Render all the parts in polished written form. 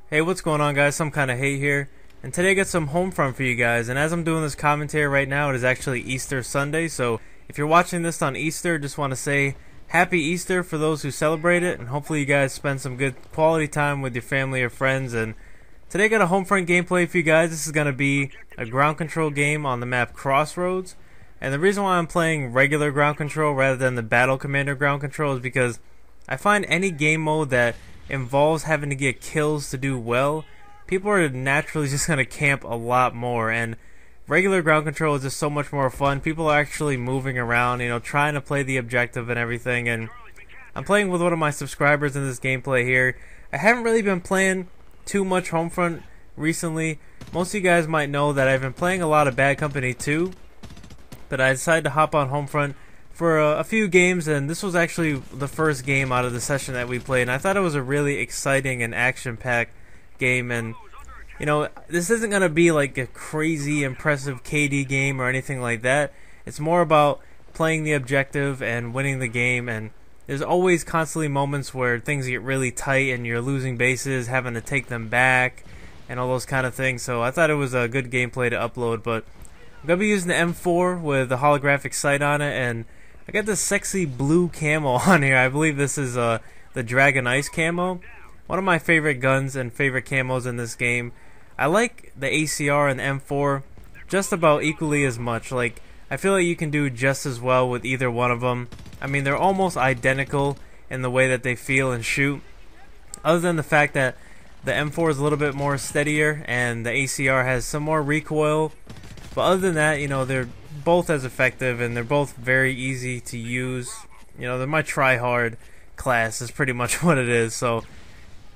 Hey, what's going on, guys? Some kind of hate here, and today I got some Homefront for you guys. And as I'm doing this commentary right now, it is actually Easter Sunday, so if you're watching this on Easter, just want to say Happy Easter for those who celebrate it, and hopefully you guys spend some good quality time with your family or friends. And today I got a Homefront gameplay for you guys. This is going to be a ground control game on the map Crossroads, and the reason why I'm playing regular ground control rather than the Battle Commander ground control is because I find any game mode that involves having to get kills to do well, people are naturally just going to camp a lot more, and regular ground control is just so much more fun. People are actually moving around, trying to play the objective and everything. And I'm playing with one of my subscribers in this gameplay here. I haven't really been playing too much Homefront recently. Most of you guys might know that I've been playing a lot of Bad Company 2, but I decided to hop on Homefront for a few games, and this was actually the first game out of the session that we played, and I thought it was a really exciting and action-packed game. And this isn't going to be like a crazy impressive KD game or anything like that. It's more about playing the objective and winning the game, and there's always constantly moments where things get really tight and you're losing bases, having to take them back, and all those kind of things. So I thought it was a good gameplay to upload. But I'm going to be using the M4 with the holographic sight on it, and I got this sexy blue camo on here. I believe this is the Dragon Ice camo. One of my favorite guns and favorite camos in this game. I like the ACR and the M4 just about equally as much. Like, I feel like you can do just as well with either one of them. I mean, they're almost identical in the way that they feel and shoot, other than the fact that the M4 is a little bit more steadier and the ACR has some more recoil. But other than that, they're both as effective, and they're both very easy to use. They're my try-hard class is pretty much what it is. So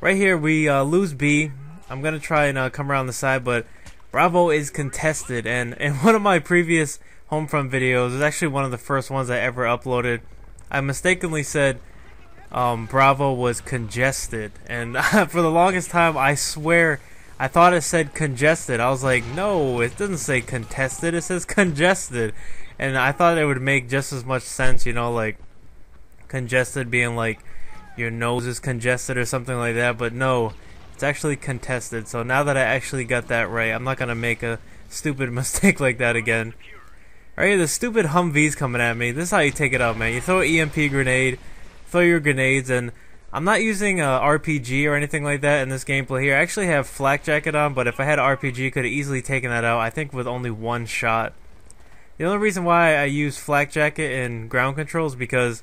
right here we lose B. I'm gonna try and come around the side, but Bravo is contested. And in one of my previous Homefront videos, it was actually one of the first ones I ever uploaded, I mistakenly said Bravo was congested, and for the longest time I swear I thought it said congested. I was like, no, it doesn't say contested, it says congested. And I thought it would make just as much sense, like congested being like your nose is congested or something like that. But no, it's actually contested. So now that I actually got that right, I'm not going to make a stupid mistake like that again. Alright, the stupid Humvee's coming at me. This is how you take it out, man. You throw an EMP grenade, throw your grenades, and I'm not using a RPG or anything like that in this gameplay here. I actually have flak jacket on, but if I had an RPG, could have easily taken that out, I think with only one shot. The only reason why I use flak jacket in ground control is because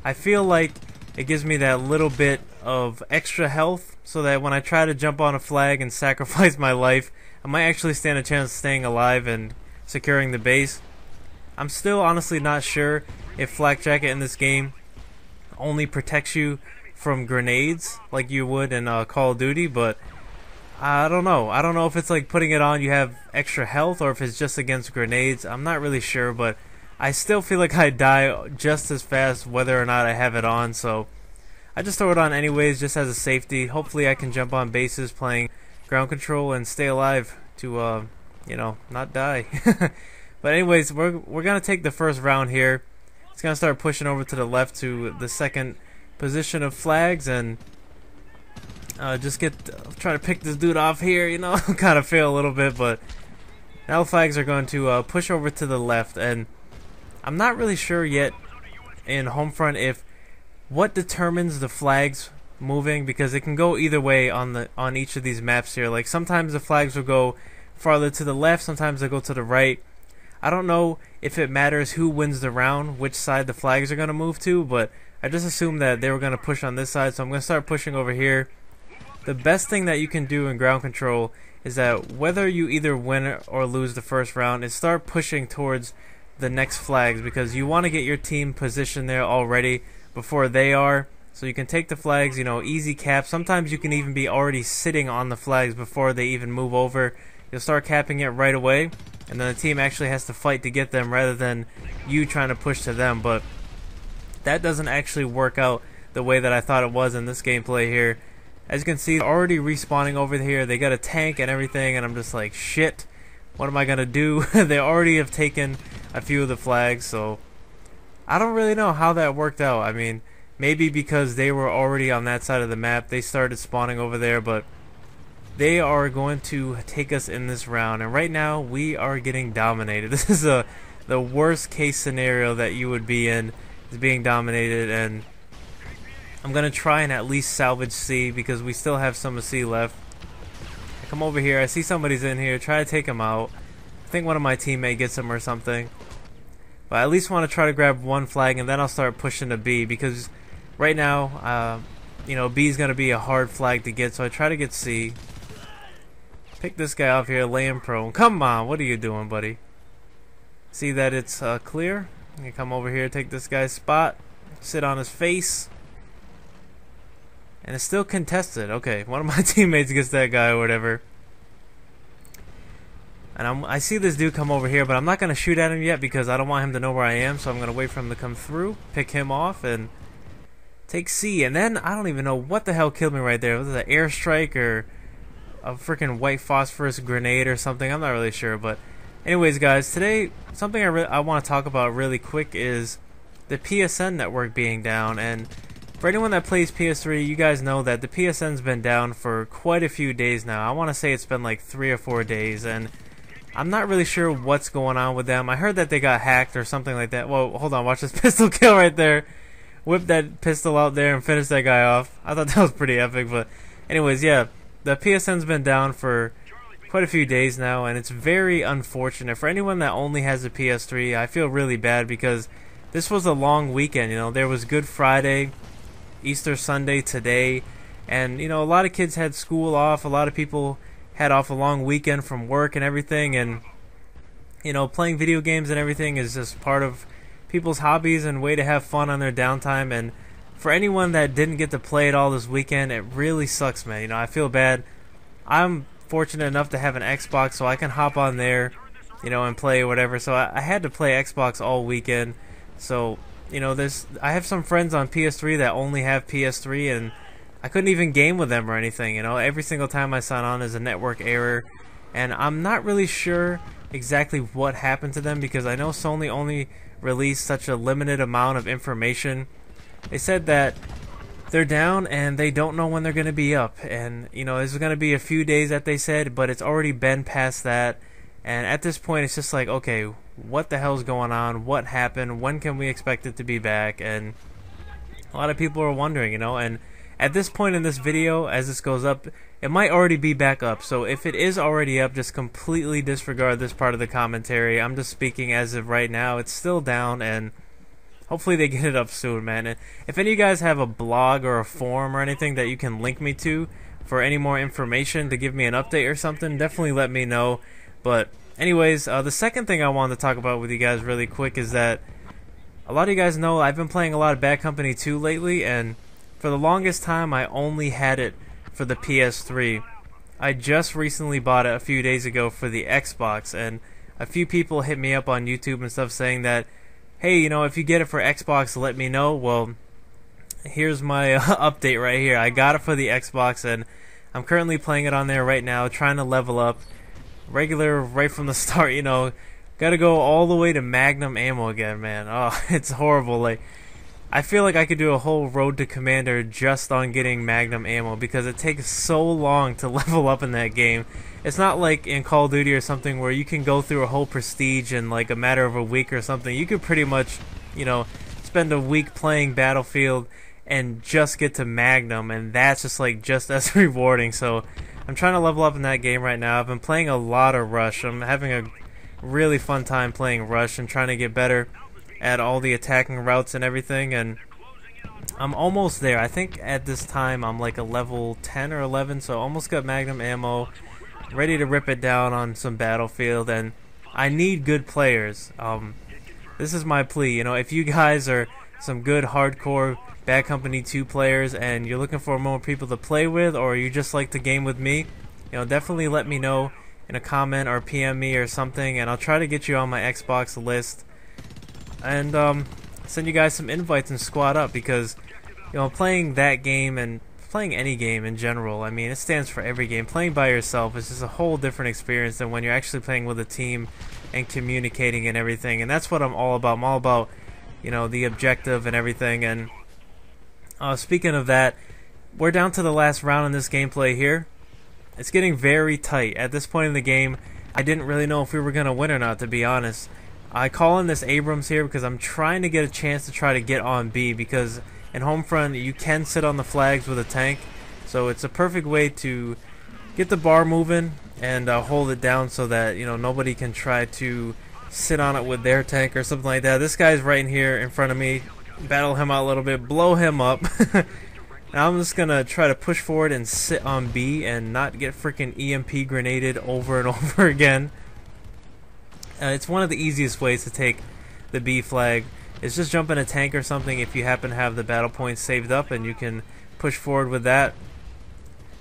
I feel like it gives me that little bit of extra health, so that when I try to jump on a flag and sacrifice my life, I might actually stand a chance of staying alive and securing the base. I'm still honestly not sure if flak jacket in this game only protects you from grenades like you would in Call of Duty, but I don't know. I don't know if it's like putting it on you have extra health, or if it's just against grenades. I'm not really sure, but I still feel like I die just as fast whether or not I have it on, so I just throw it on anyways, just as a safety. Hopefully I can jump on bases playing ground control and stay alive to not die. But anyways, we're gonna take the first round here. It's gonna start pushing over to the left to the second position of flags, and just try to pick this dude off here. Kind of fail a little bit, but now flags are going to push over to the left. And I'm not really sure yet in Homefront if what determines the flags moving, because it can go either way on each of these maps here. Like, sometimes the flags will go farther to the left, sometimes they go to the right. I don't know if it matters who wins the round, which side the flags are going to move to, but I just assumed that they were going to push on this side, so I'm going to start pushing over here. The best thing that you can do in ground control is that whether you either win or lose the first round, is start pushing towards the next flags, because you want to get your team positioned there already before they are, so you can take the flags, easy cap. Sometimes you can even be already sitting on the flags before they even move over. You'll start capping it right away, and then the team actually has to fight to get them rather than you trying to push to them. But that doesn't actually work out the way that I thought it was in this gameplay here. As you can see, they're already respawning over here. They got a tank and everything, and I'm just like, shit, what am I gonna do? They already have taken a few of the flags, so I don't really know how that worked out. I mean, maybe because they were already on that side of the map, they started spawning over there, but they are going to take us in this round, and right now we are getting dominated. This is the worst case scenario that you would be in, is being dominated, and I'm gonna try and at least salvage C because we still have some of C left. I come over here, I see somebody's in here, try to take him out. I think one of my teammates gets him or something. But I at least want to try to grab one flag, and then I'll start pushing to B, because right now, you know, B is going to be a hard flag to get, so I try to get C. Pick this guy off here, lay him prone. Come on, what are you doing, buddy? See that it's clear? You come over here, take this guy's spot, sit on his face. And it's still contested. Okay, one of my teammates gets that guy or whatever. And I see this dude come over here, but I'm not going to shoot at him yet because I don't want him to know where I am, so I'm going to wait for him to come through, pick him off, and take C. And then I don't even know what the hell killed me right there. Was it an airstrike or a freaking white phosphorus grenade or something? I'm not really sure. But anyways, guys, today something I want to talk about really quick is the PSN network being down. And for anyone that plays PS3, you guys know that the PSN's been down for quite a few days now. I want to say it's been like 3 or 4 days, and I'm not really sure what's going on with them. I heard that they got hacked or something like that. Whoa, hold on, watch this pistol kill right there. Whip that pistol out there and finish that guy off. I thought that was pretty epic, but anyways, yeah, the PSN's been down for quite a few days now, and it's very unfortunate. For anyone that only has a PS3, I feel really bad because this was a long weekend. You know, there was Good Friday, Easter Sunday today, and you know, a lot of kids had school off, a lot of people had off a long weekend from work and everything, and you know, playing video games and everything is just part of people's hobbies and way to have fun on their downtime. And for anyone that didn't get to play it all this weekend, it really sucks, man. You know, I feel bad. I'm fortunate enough to have an Xbox, so I can hop on there, you know, and play whatever. So I had to play Xbox all weekend. So you know, I have some friends on PS3 that only have PS3, and I couldn't even game with them or anything. You know, every single time I sign on is a network error, and I'm not really sure exactly what happened to them because I know Sony only released such a limited amount of information. They said that they're down and they don't know when they're going to be up, and you know, it's going to be a few days that they said, but it's already been past that. And at this point, it's just like, okay, what the hell's going on? What happened? When can we expect it to be back? And a lot of people are wondering, you know, and at this point in this video, as this goes up, it might already be back up. So if it is already up, just completely disregard this part of the commentary. I'm just speaking as of right now. It's still down, and hopefully they get it up soon, man. And if any of you guys have a blog or a forum or anything that you can link me to for any more information to give me an update or something, definitely let me know. But anyways, the second thing I wanted to talk about with you guys really quick is that a lot of you guys know I've been playing a lot of Bad Company 2 lately, and for the longest time I only had it for the PS3. I just recently bought it a few days ago for the Xbox, and a few people hit me up on YouTube and stuff saying that, hey, you know, if you get it for Xbox, let me know. Well, here's my update right here. I got it for the Xbox, and I'm currently playing it on there right now, trying to level up. Regular right from the start, you know, gotta go all the way to Magnum ammo again, man. Oh, it's horrible. Like, I feel like I could do a whole Road to Commander just on getting Magnum ammo because it takes so long to level up in that game. It's not like in Call of Duty or something where you can go through a whole Prestige in like a matter of a week or something. You could pretty much, you know, spend a week playing Battlefield and just get to Magnum, and that's just like just as rewarding. So I'm trying to level up in that game right now. I've been playing a lot of Rush. I'm having a really fun time playing Rush and trying to get better at all the attacking routes and everything, and I'm almost there. I think at this time I'm like a level 10 or 11, so almost got Magnum ammo, ready to rip it down on some Battlefield, and I need good players. This is my plea, you know, if you guys are some good hardcore Bad Company 2 players and you're looking for more people to play with, or you just like to game with me, you know, definitely let me know in a comment or PM me or something, and I'll try to get you on my Xbox list and send you guys some invites and squad up, because you know, playing that game and playing any game in general, I mean, it stands for every game. Playing by yourself is just a whole different experience than when you're actually playing with a team and communicating and everything, and that's what I'm all about. I'm all about, you know, the objective and everything. And speaking of that, we're down to the last round in this gameplay here, It's getting very tight. At this point in the game, I didn't really know if we were going to win or not, to be honest. I call in this Abrams here because I'm trying to get a chance to try to get on B, because in Homefront you can sit on the flags with a tank. So it's a perfect way to get the bar moving and hold it down so that, you know, nobody can try to sit on it with their tank or something like that. This guy's right in here in front of me. Battle him out a little bit, blow him up. Now I'm just gonna try to push forward and sit on B and not get freaking EMP grenaded over and over again. It's one of the easiest ways to take the B flag. It's just jump in a tank or something if you happen to have the battle points saved up, and you can push forward with that.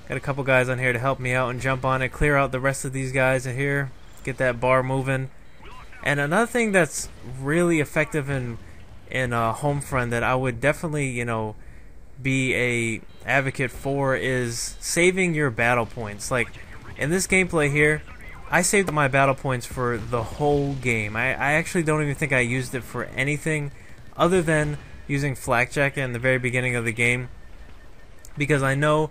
Got a couple guys on here to help me out and jump on it, clear out the rest of these guys in here, get that bar moving. And another thing that's really effective in Homefront that I would definitely, you know, be a advocate for is saving your battle points. Like in this gameplay here, I saved my battle points for the whole game. I actually don't even think I used it for anything other than using flak jacket in the very beginning of the game, because I know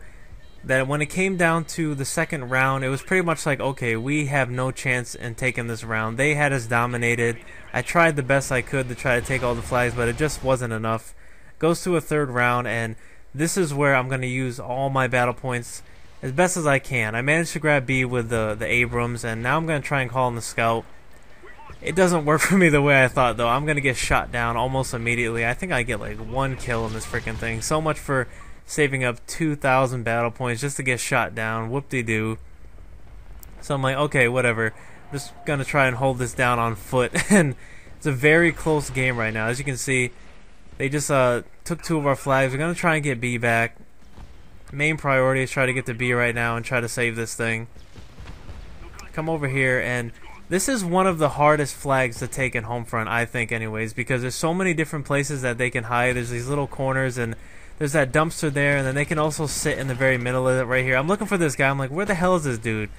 that when it came down to the second round, it was pretty much like, okay, we have no chance in taking this round. They had us dominated. I tried the best I could to try to take all the flags, but it just wasn't enough. Goes to a third round, and this is where I'm going to use all my battle points as best as I can. I managed to grab B with the Abrams, and now I'm going to try and call in the scout. It doesn't work for me the way I thought, though. I'm going to get shot down almost immediately. I think I get like 1 kill in this freaking thing. So much for saving up 2,000 battle points just to get shot down. Whoop-de-doo. So I'm like, okay, whatever. I'm just going to try and hold this down on foot. And it's a very close game right now. As you can see, they just took 2 of our flags. We're going to try and get B back. Main priority is try to get to B right now and try to save this thing. Come over here, and this is one of the hardest flags to take in Homefront, I think anyways, because there's so many different places that they can hide. There's these little corners, and there's that dumpster there, and then they can also sit in the very middle of it right here. I'm looking for this guy. I'm like, where the hell is this dude?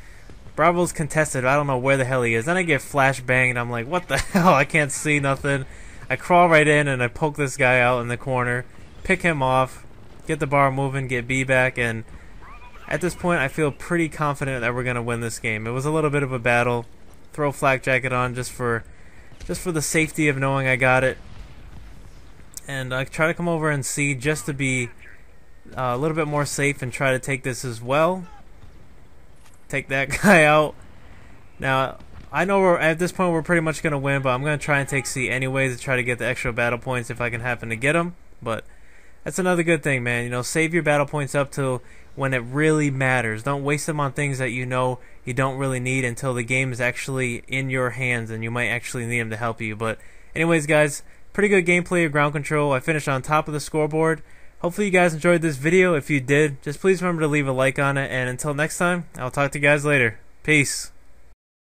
Bravo's contested. I don't know where the hell he is. Then I get flashbang, and I'm like, what the hell? I can't see nothing. I crawl right in, and I poke this guy out in the corner, pick him off, get the bar moving, get B back, and at this point I feel pretty confident that we're going to win this game. It was a little bit of a battle. Throw flak jacket on just for the safety of knowing I got it. And I try to come over and see just to be a little bit more safe and try to take this as well. Take that guy out. Now, I know at this point we're pretty much going to win, but I'm going to try and take C anyway to try to get the extra battle points if I can happen to get them. But that's another good thing, man. You know, save your battle points up till when it really matters. Don't waste them on things that you know you don't really need until the game is actually in your hands and you might actually need them to help you. But anyways, guys, pretty good gameplay of ground control. I finished on top of the scoreboard. Hopefully you guys enjoyed this video. If you did, just please remember to leave a like on it. And until next time, I'll talk to you guys later. Peace.